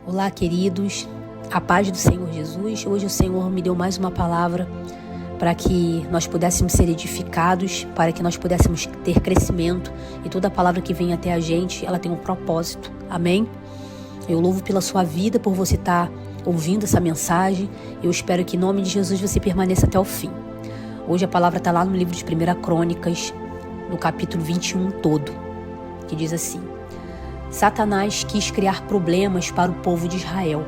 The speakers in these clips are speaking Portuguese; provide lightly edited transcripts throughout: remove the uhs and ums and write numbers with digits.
Olá, queridos, a paz do Senhor Jesus. Hoje o Senhor me deu mais uma palavra para que nós pudéssemos ser edificados, para que nós pudéssemos ter crescimento, e toda palavra que vem até a gente, ela tem um propósito, amém? Eu louvo pela sua vida, por você estar ouvindo essa mensagem. Eu espero que em nome de Jesus você permaneça até o fim. Hoje a palavra está lá no livro de 1 Crônicas, no capítulo 21 todo, que diz assim: Satanás quis criar problemas para o povo de Israel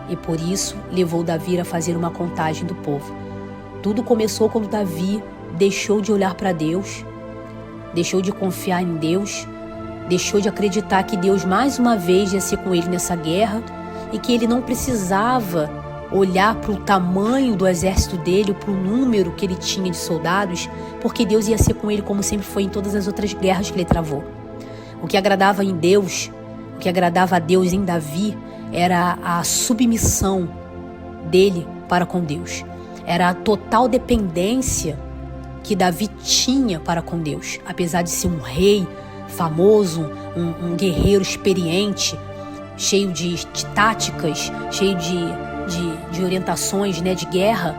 e por isso levou Davi a fazer uma contagem do povo. Tudo começou quando Davi deixou de olhar para Deus, deixou de confiar em Deus, deixou de acreditar que Deus mais uma vez ia ser com ele nessa guerra e que ele não precisava olhar para o tamanho do exército dele, para o número que ele tinha de soldados, porque Deus ia ser com ele como sempre foi em todas as outras guerras que ele travou. O que agradava em Deus, o que agradava a Deus em Davi, era a submissão dele para com Deus. Era a total dependência que Davi tinha para com Deus. Apesar de ser um rei famoso, um guerreiro experiente, cheio de táticas, cheio de orientações, de guerra,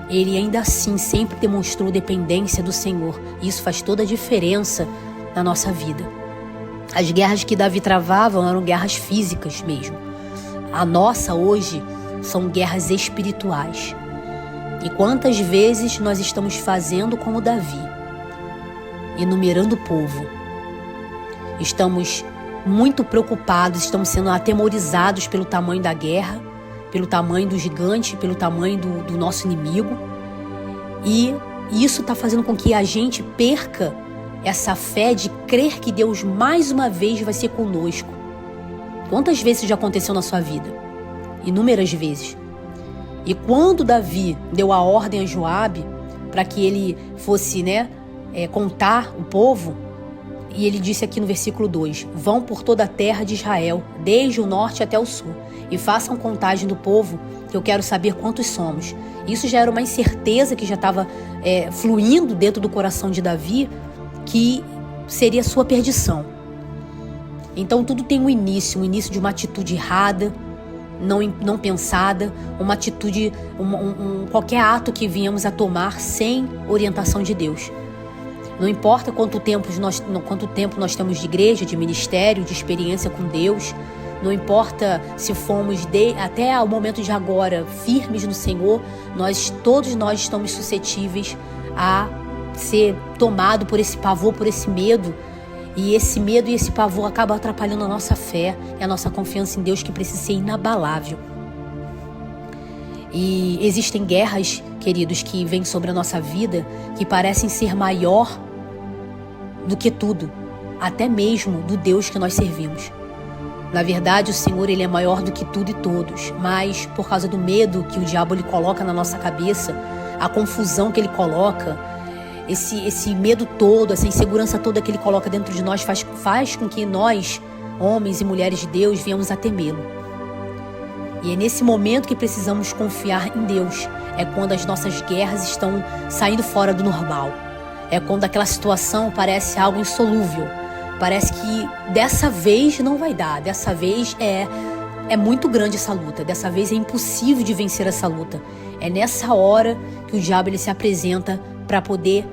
ele ainda assim sempre demonstrou dependência do Senhor. E isso faz toda a diferença na nossa vida. As guerras que Davi travava eram guerras físicas mesmo. A nossa hoje são guerras espirituais. E quantas vezes nós estamos fazendo como Davi, enumerando o povo. Estamos muito preocupados, estamos sendo atemorizados pelo tamanho da guerra, pelo tamanho do gigante, pelo tamanho do nosso inimigo. E isso está fazendo com que a gente perca essa fé de crer que Deus mais uma vez vai ser conosco. Quantas vezes isso já aconteceu na sua vida? Inúmeras vezes. E quando Davi deu a ordem a Joabe para que ele fosse contar o povo, e ele disse aqui no versículo 2: vão por toda a terra de Israel, desde o norte até o sul, e façam contagem do povo, que eu quero saber quantos somos. Isso já era uma incerteza que já estava fluindo dentro do coração de Davi, que seria sua perdição. Então tudo tem um início de uma atitude errada, não pensada, uma atitude, qualquer ato que viemos a tomar sem orientação de Deus. Não importa quanto tempo nós temos de igreja, de ministério, de experiência com Deus, não importa se fomos até o momento de agora firmes no Senhor, todos nós estamos suscetíveis a ser tomado por esse pavor, por esse medo, e esse medo e esse pavor acabam atrapalhando a nossa fé e a nossa confiança em Deus, que precisa ser inabalável. E existem guerras, queridos, que vêm sobre a nossa vida que parecem ser maior do que tudo, até mesmo do Deus que nós servimos. Na verdade, o Senhor, ele é maior do que tudo e todos, mas por causa do medo que o diabo ele coloca na nossa cabeça, a confusão que ele coloca, esse medo todo, essa insegurança toda que ele coloca dentro de nós faz com que nós, homens e mulheres de Deus, venhamos a temê-lo. E é nesse momento que precisamos confiar em Deus. É quando as nossas guerras estão saindo fora do normal. É quando aquela situação parece algo insolúvel. Parece que dessa vez não vai dar. Dessa vez é muito grande essa luta. Dessa vez é impossível de vencer essa luta. É nessa hora que o diabo ele se apresenta para poder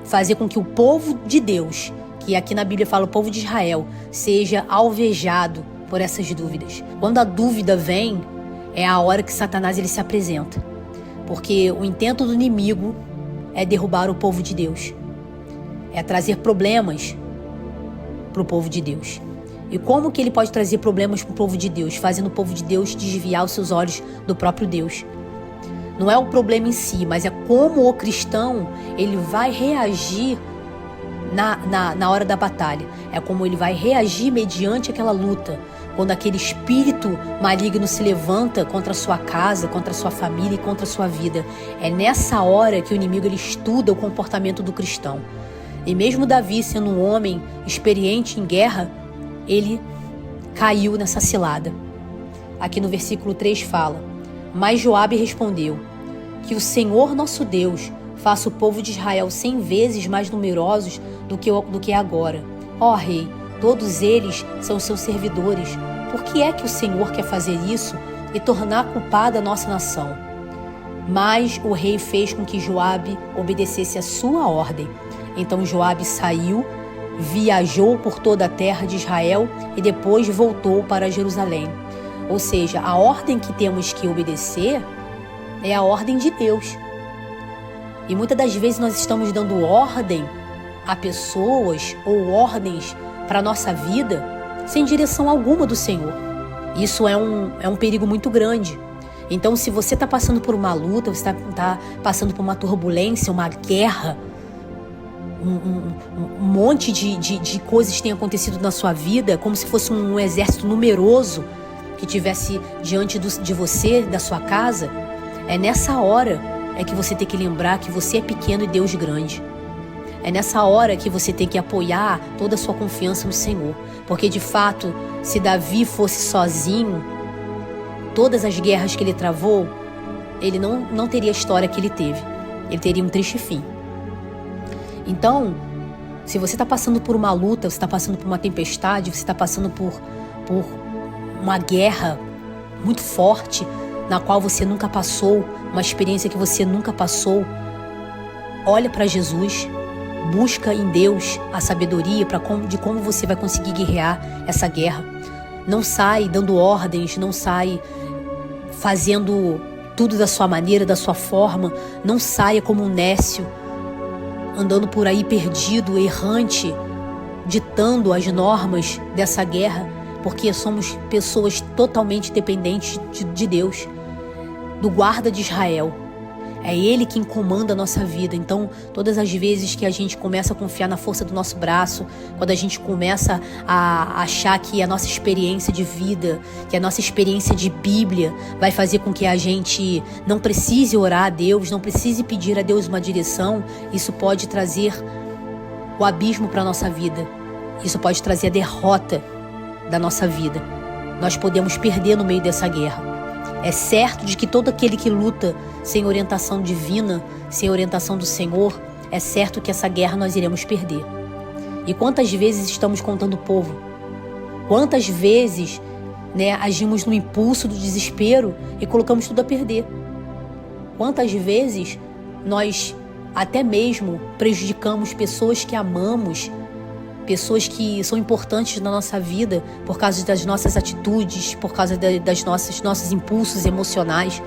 fazer com que o povo de Deus, que aqui na Bíblia fala o povo de Israel, seja alvejado por essas dúvidas. Quando a dúvida vem, é a hora que Satanás ele se apresenta. Porque o intento do inimigo é derrubar o povo de Deus. É trazer problemas para o povo de Deus. E como que ele pode trazer problemas para o povo de Deus? Fazendo o povo de Deus desviar os seus olhos do próprio Deus. Não é o problema em si, mas é como o cristão ele vai reagir na hora da batalha. É como ele vai reagir mediante aquela luta. Quando aquele espírito maligno se levanta contra a sua casa, contra a sua família e contra a sua vida. É nessa hora que o inimigo ele estuda o comportamento do cristão. E mesmo Davi, sendo um homem experiente em guerra, ele caiu nessa cilada. Aqui no versículo 3 fala: mas Joabe respondeu: que o Senhor nosso Deus faça o povo de Israel 100 vezes mais numerosos do que é agora. Ó rei, todos eles são seus servidores. por que é que o Senhor quer fazer isso e tornar culpada a nossa nação? Mas o rei fez com que Joabe obedecesse a sua ordem. Então Joabe saiu, viajou por toda a terra de Israel e depois voltou para Jerusalém. Ou seja, a ordem que temos que obedecer é a ordem de Deus. E muitas das vezes nós estamos dando ordem a pessoas ou ordens para a nossa vida sem direção alguma do Senhor. Isso é um perigo muito grande. Então, se você está passando por uma luta, você está passando por uma turbulência, uma guerra, um monte de coisas têm acontecido na sua vida, como se fosse um exército numeroso que tivesse diante de você, da sua casa, é nessa hora que você tem que lembrar que você é pequeno e Deus grande. É nessa hora que você tem que apoiar toda a sua confiança no Senhor. Porque, de fato, se Davi fosse sozinho, todas as guerras que ele travou, ele não teria a história que ele teve. Ele teria um triste fim. Então, se você está passando por uma luta, você está passando por uma tempestade, você está passando por uma guerra muito forte, na qual você nunca passou, uma experiência que você nunca passou, olha para Jesus, busca em Deus a sabedoria de como você vai conseguir guerrear essa guerra. Não sai dando ordens, não sai fazendo tudo da sua maneira, da sua forma, não saia como um nécio, andando por aí perdido, errante, ditando as normas dessa guerra, porque somos pessoas totalmente dependentes de Deus, do guarda de Israel. É Ele quem comanda a nossa vida. Então, todas as vezes que a gente começa a confiar na força do nosso braço, quando a gente começa a achar que a nossa experiência de vida, que a nossa experiência de Bíblia vai fazer com que a gente não precise orar a Deus, não precise pedir a Deus uma direção, isso pode trazer o abismo para a nossa vida. Isso pode trazer a derrota da nossa vida. Nós podemos perder no meio dessa guerra. É certo de que todo aquele que luta sem orientação divina, sem orientação do Senhor, é certo que essa guerra nós iremos perder. E quantas vezes estamos contando o povo? Quantas vezes, agimos no impulso do desespero e colocamos tudo a perder? Quantas vezes nós até mesmo prejudicamos pessoas que amamos, pessoas que são importantes na nossa vida por causa das nossas atitudes, por causa das nossos impulsos emocionais.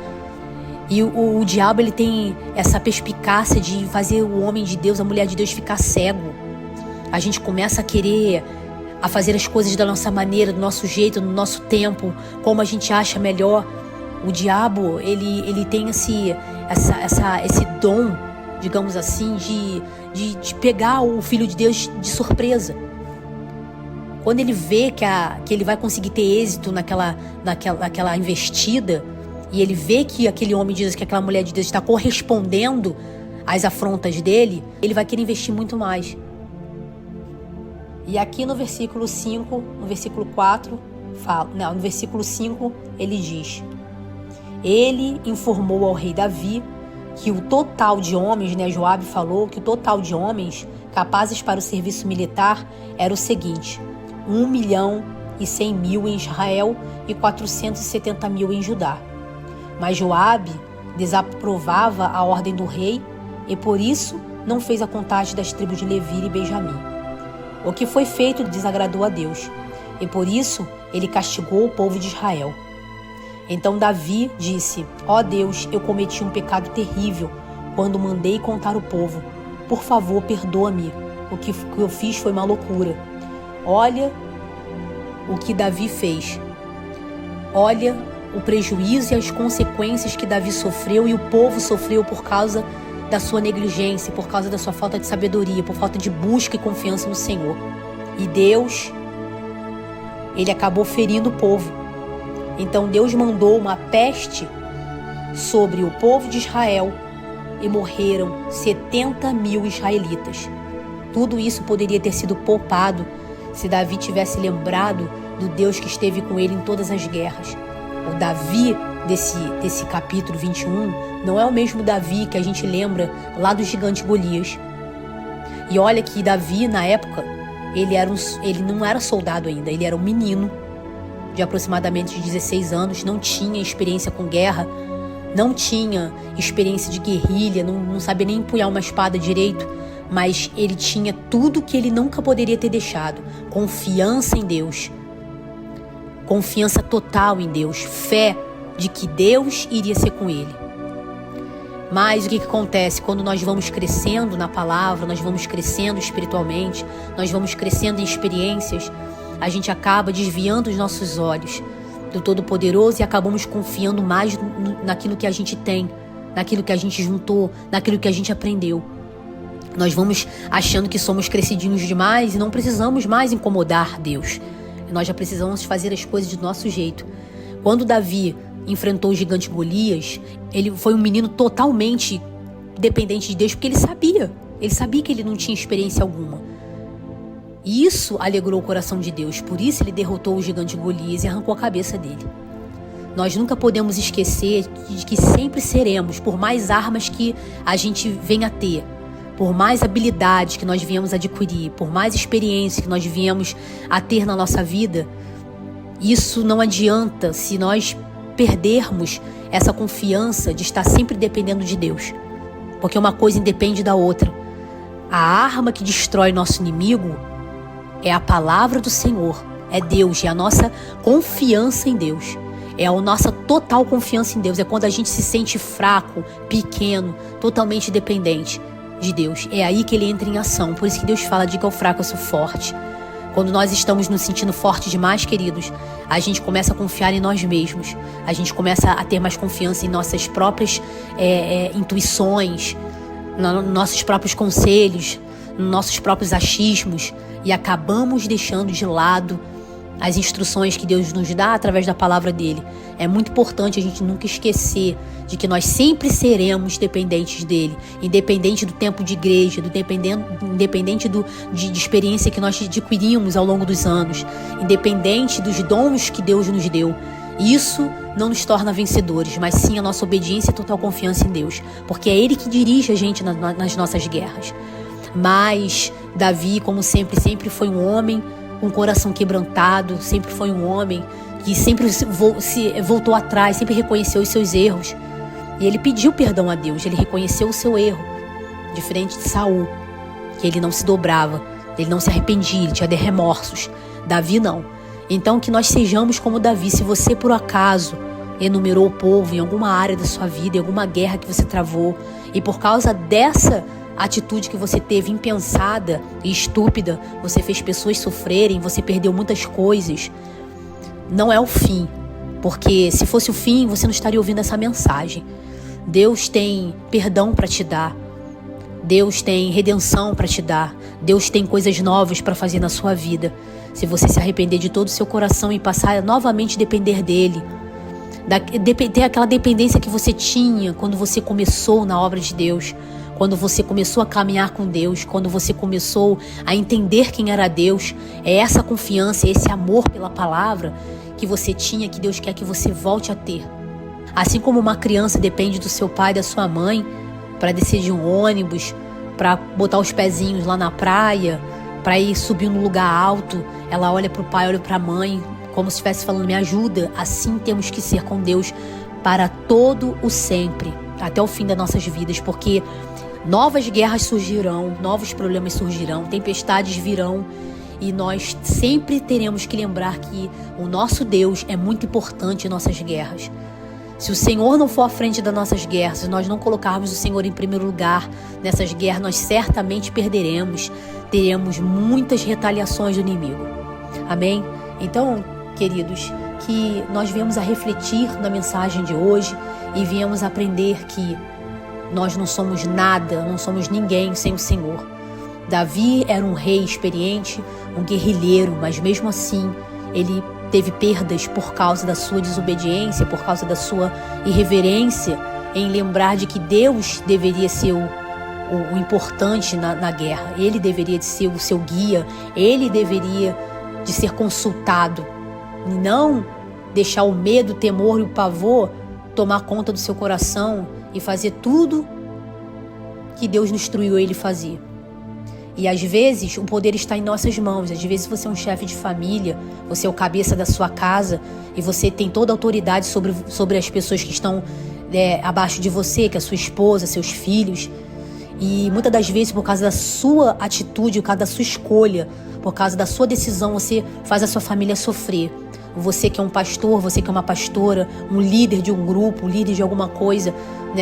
E o diabo, ele tem essa perspicácia de fazer o homem de Deus, a mulher de Deus ficar cego. A gente começa a fazer as coisas da nossa maneira, do nosso jeito, no nosso tempo, como a gente acha melhor. O diabo, ele tem esse dom, digamos assim, de pegar o Filho de Deus de surpresa. Quando ele vê que ele vai conseguir ter êxito naquela investida, e ele vê que aquele homem de Deus, que aquela mulher de Deus está correspondendo às afrontas dele, ele vai querer investir muito mais. E aqui no versículo 5, no versículo 4, no versículo 5, ele diz: ele informou ao rei Davi que o total de homens, Joabe falou que o total de homens capazes para o serviço militar era o seguinte: 1.100.000 em Israel e 470.000 em Judá. Mas Joabe desaprovava a ordem do rei e por isso não fez a contagem das tribos de Levi e Benjamim. O que foi feito desagradou a Deus e por isso ele castigou o povo de Israel. Então Davi disse: ó Deus, eu cometi um pecado terrível quando mandei contar o povo. Por favor, perdoa-me. O que eu fiz foi uma loucura. Olha o que Davi fez. Olha o prejuízo e as consequências que Davi sofreu e o povo sofreu por causa da sua negligência, por causa da sua falta de sabedoria, por falta de busca e confiança no Senhor. E Deus, ele acabou ferindo o povo. Então Deus mandou uma peste sobre o povo de Israel e morreram 70.000 israelitas. Tudo isso poderia ter sido poupado se Davi tivesse lembrado do Deus que esteve com ele em todas as guerras. O Davi desse capítulo 21 não é o mesmo Davi que a gente lembra lá do gigante Golias. E olha que Davi, na época, ele não era soldado ainda, ele era um menino de aproximadamente 16 anos, não tinha experiência com guerra, não tinha experiência de guerrilha, não sabia nem empunhar uma espada direito, mas ele tinha tudo que ele nunca poderia ter deixado: confiança em Deus, confiança total em Deus, fé de que Deus iria ser com ele. Mas o que acontece? Quando nós vamos crescendo na palavra, nós vamos crescendo espiritualmente, nós vamos crescendo em experiências, a gente acaba desviando os nossos olhos do Todo-Poderoso e acabamos confiando mais naquilo que a gente tem, naquilo que a gente juntou, naquilo que a gente aprendeu. Nós vamos achando que somos crescidinhos demais e não precisamos mais incomodar Deus. Nós já precisamos fazer as coisas do nosso jeito. Quando Davi enfrentou o gigante Golias, ele foi um menino totalmente dependente de Deus, porque ele sabia que ele não tinha experiência alguma. E isso alegrou o coração de Deus, por isso ele derrotou o gigante Golias e arrancou a cabeça dele. Nós nunca podemos esquecer de que sempre seremos, por mais armas que a gente venha a ter, por mais habilidades que nós viemos adquirir, por mais experiência que nós viemos a ter na nossa vida, isso não adianta se nós perdermos essa confiança de estar sempre dependendo de Deus, porque uma coisa independe da outra. A arma que destrói nosso inimigo é a palavra do Senhor, é Deus, é a nossa confiança em Deus, é a nossa total confiança em Deus, é quando a gente se sente fraco, pequeno, totalmente dependente de Deus, é aí que ele entra em ação. Por isso que Deus fala: diga ao fraco, eu sou forte. Quando nós estamos nos sentindo fortes demais, queridos, a gente começa a confiar em nós mesmos, a gente começa a ter mais confiança em nossas próprias intuições, nos nossos próprios conselhos, nos nossos próprios achismos, e acabamos deixando de lado as instruções que Deus nos dá através da palavra dele. É muito importante a gente nunca esquecer de que nós sempre seremos dependentes dele, independente do tempo de igreja, independente de experiência que nós adquirimos ao longo dos anos, independente dos dons que Deus nos deu. Isso não nos torna vencedores, mas sim a nossa obediência e total confiança em Deus, porque é ele que dirige a gente nas nossas guerras. Mas Davi, como sempre foi um homem com o coração quebrantado, sempre foi um homem que sempre se voltou atrás, sempre reconheceu os seus erros. E ele pediu perdão a Deus, ele reconheceu o seu erro, diferente de Saul, que ele não se dobrava, ele não se arrependia, ele tinha remorsos. Davi não. Então que nós sejamos como Davi. Se você por acaso enumerou o povo em alguma área da sua vida, em alguma guerra que você travou, e por causa dessa atitude que você teve impensada e estúpida, você fez pessoas sofrerem, você perdeu muitas coisas, não é o fim, porque se fosse o fim, você não estaria ouvindo essa mensagem. Deus tem perdão para te dar, Deus tem redenção para te dar, Deus tem coisas novas para fazer na sua vida. Se você se arrepender de todo o seu coração e passar a novamente depender dele, ter aquela dependência que você tinha quando você começou na obra de Deus, quando você começou a caminhar com Deus, quando você começou a entender quem era Deus, é essa confiança, esse amor pela palavra que você tinha, que Deus quer que você volte a ter. Assim como uma criança depende do seu pai e da sua mãe para descer de um ônibus, para botar os pezinhos lá na praia, para ir subir num lugar alto, ela olha para o pai, olha para a mãe, como se estivesse falando: me ajuda. Assim temos que ser com Deus para todo o sempre, até o fim das nossas vidas, porque novas guerras surgirão, novos problemas surgirão, tempestades virão, e nós sempre teremos que lembrar que o nosso Deus é muito importante em nossas guerras. Se o Senhor não for à frente das nossas guerras, se nós não colocarmos o Senhor em primeiro lugar nessas guerras, nós certamente perderemos, teremos muitas retaliações do inimigo. Amém? Então, queridos, que nós viemos a refletir na mensagem de hoje e viemos a aprender que nós não somos nada, não somos ninguém sem o Senhor. Davi era um rei experiente, um guerrilheiro, mas mesmo assim ele teve perdas por causa da sua desobediência, por causa da sua irreverência em lembrar de que Deus deveria ser o importante na guerra. Ele deveria de ser o seu guia, ele deveria de ser consultado, e não deixar o medo, o temor e o pavor tomar conta do seu coração e fazer tudo que Deus instruiu ele fazer. E às vezes o poder está em nossas mãos. Às vezes você é um chefe de família, você é o cabeça da sua casa e você tem toda a autoridade sobre as pessoas que estão abaixo de você, que é a sua esposa, seus filhos. E muitas das vezes, por causa da sua atitude, por causa da sua escolha, por causa da sua decisão, você faz a sua família sofrer. Você que é um pastor, você que é uma pastora, um líder de um grupo, um líder de alguma coisa,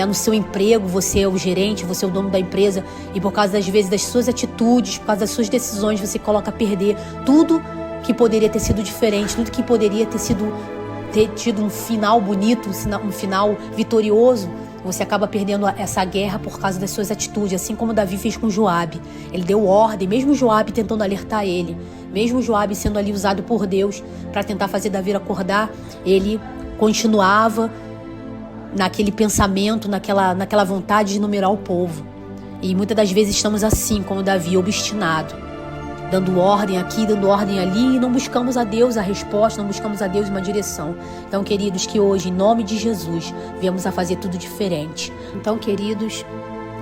no seu emprego, você é o gerente, você é o dono da empresa, e por causa, às vezes, das suas atitudes, por causa das suas decisões, você coloca a perder tudo que poderia ter sido diferente, tudo que poderia ter tido um final bonito, um final vitorioso. Você acaba perdendo essa guerra por causa das suas atitudes, assim como Davi fez com Joabe. Ele deu ordem, mesmo Joabe tentando alertar ele, mesmo Joabe sendo ali usado por Deus para tentar fazer Davi acordar, ele continuava naquele pensamento, naquela vontade de numerar o povo. E muitas das vezes estamos assim, como Davi, obstinado, dando ordem aqui, dando ordem ali, e não buscamos a Deus a resposta, não buscamos a Deus uma direção. Então, queridos, que hoje, em nome de Jesus, viemos a fazer tudo diferente. Então, queridos,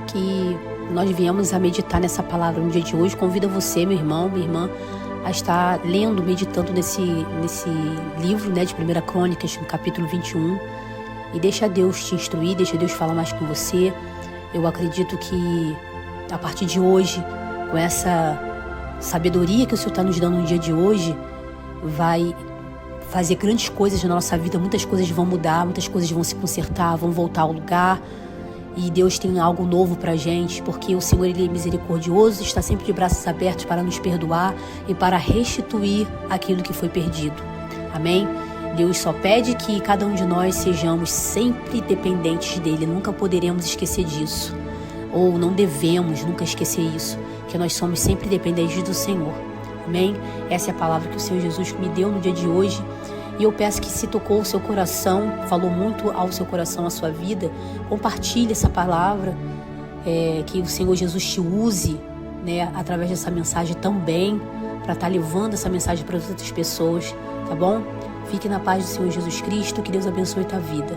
que nós viemos a meditar nessa palavra no dia de hoje. Convido você, meu irmão, minha irmã, a estar lendo, meditando nesse livro, de 1 Crônicas, no capítulo 21, e deixa Deus te instruir, deixa Deus falar mais com você. Eu acredito que, a partir de hoje, com essa sabedoria que o Senhor está nos dando no dia de hoje, vai fazer grandes coisas na nossa vida. Muitas coisas vão mudar, muitas coisas vão se consertar, vão voltar ao lugar, e Deus tem algo novo pra gente, porque o Senhor, Ele é misericordioso, está sempre de braços abertos para nos perdoar e para restituir aquilo que foi perdido. Amém? Deus só pede que cada um de nós sejamos sempre dependentes dEle. Nunca poderemos esquecer disso, ou não devemos nunca esquecer isso, que nós somos sempre dependentes do Senhor. Amém? Essa é a palavra que o Senhor Jesus me deu no dia de hoje. E eu peço que, se tocou o seu coração, falou muito ao seu coração, à sua vida, compartilhe essa palavra, que o Senhor Jesus te use, através dessa mensagem também, para estar levando essa mensagem para outras pessoas, tá bom? Fique na paz do Senhor Jesus Cristo, que Deus abençoe tua vida.